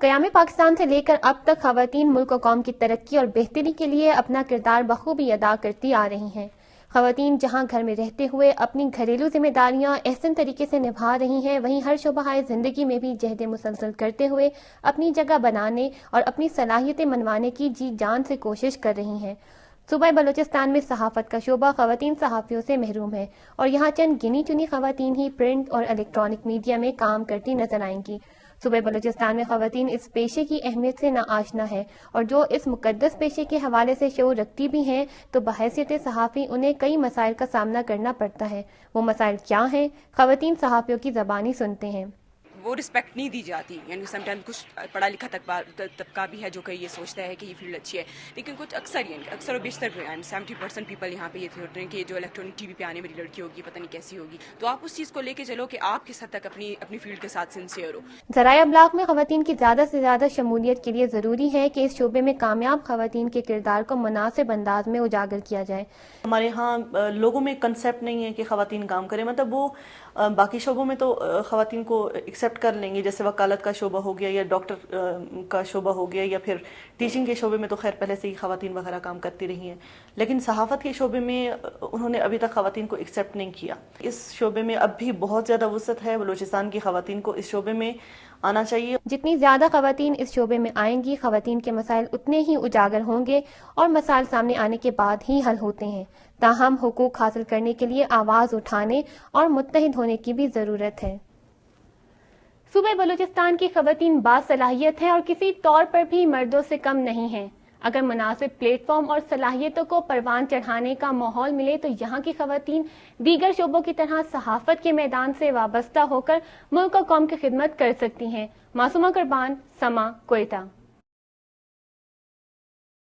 قیام پاکستان سے لے کر اب تک خواتین ملک و قوم کی ترقی اور بہتری کے لیے اپنا کردار بخوبی ادا کرتی آ رہی ہیں۔ خواتین جہاں گھر میں رہتے ہوئے اپنی گھریلو ذمہ داریاں احسن طریقے سے نبھا رہی ہیں، وہیں ہر شعبہ زندگی میں بھی جہد مسلسل کرتے ہوئے اپنی جگہ بنانے اور اپنی صلاحیتیں منوانے کی جی جان سے کوشش کر رہی ہیں۔ صوبہ بلوچستان میں صحافت کا شعبہ خواتین صحافیوں سے محروم ہے اور یہاں چند گنی چنی خواتین ہی پرنٹ اور الیکٹرانک میڈیا میں کام کرتی نظر آئیں گی۔ صوبہ بلوچستان میں خواتین اس پیشے کی اہمیت سے ناآشنا ہے اور جو اس مقدس پیشے کے حوالے سے شعور رکھتی بھی ہیں تو بحیثیت صحافی انہیں کئی مسائل کا سامنا کرنا پڑتا ہے۔ وہ مسائل کیا ہیں؟ خواتین صحافیوں کی زبانی سنتے ہیں۔ وہ رسپیکٹ نہیں دی جاتی، یعنی سم ٹائم کچھ پڑھا لکھا طبقہ بھی ہے جو کہ یہ سوچتا ہے کہ یہ فیلڈ اچھی ہے، لیکن کچھ اکثر و بیشتر 70% پیپل یہاں پہ یہ سوچتے ہیں کہ جو الیکٹرانک ٹی وی پہ آنے والی لڑکی ہوگی پتہ نہیں کیسی ہوگی۔ تو آپ اس چیز کو لے کے چلو کہ آپ کس حد تک اپنی فیلڈ کے ساتھ سنسیئر ہو۔ ذرائع ابلاغ میں خواتین کی زیادہ سے زیادہ شمولیت کے لیے ضروری ہے کہ اس شعبے میں کامیاب خواتین کے کردار کو مناسب انداز میں اجاگر کیا جائے۔ ہمارے ہاں لوگوں میں کنسیپٹ نہیں ہے کہ خواتین کام کریں، مطلب وہ باقی شعبوں میں تو خواتین کو ایکسیپٹ کر لیں گے، جیسے وکالت کا شعبہ ہو گیا یا ڈاکٹر کا شعبہ ہو گیا یا پھر ٹیچنگ کے شعبے میں تو خیر پہلے سے ہی خواتین وغیرہ کام کرتی رہی ہیں، لیکن صحافت کے شعبے میں انہوں نے ابھی تک خواتین کو ایکسیپٹ نہیں کیا۔ اس شعبے میں اب بھی بہت زیادہ وسعت ہے، بلوچستان کی خواتین کو اس شعبے میں آنا چاہیے۔ جتنی زیادہ خواتین اس شعبے میں آئیں گی، خواتین کے مسائل اتنے ہی اجاگر ہوں گے اور مسائل سامنے آنے کے بعد ہی حل ہوتے ہیں۔ تاہم حقوق حاصل کرنے کے لیے آواز اٹھانے اور متحد ہونے کی بھی ضرورت ہے۔ صوبہ بلوچستان کی خواتین باصلاحیت ہیں اور کسی طور پر بھی مردوں سے کم نہیں ہیں۔ اگر مناسب پلیٹ فارم اور صلاحیتوں کو پروان چڑھانے کا ماحول ملے تو یہاں کی خواتین دیگر شعبوں کی طرح صحافت کے میدان سے وابستہ ہو کر ملک اور قوم کی خدمت کر سکتی ہیں۔ معصومہ قربان، سما، کوئٹہ۔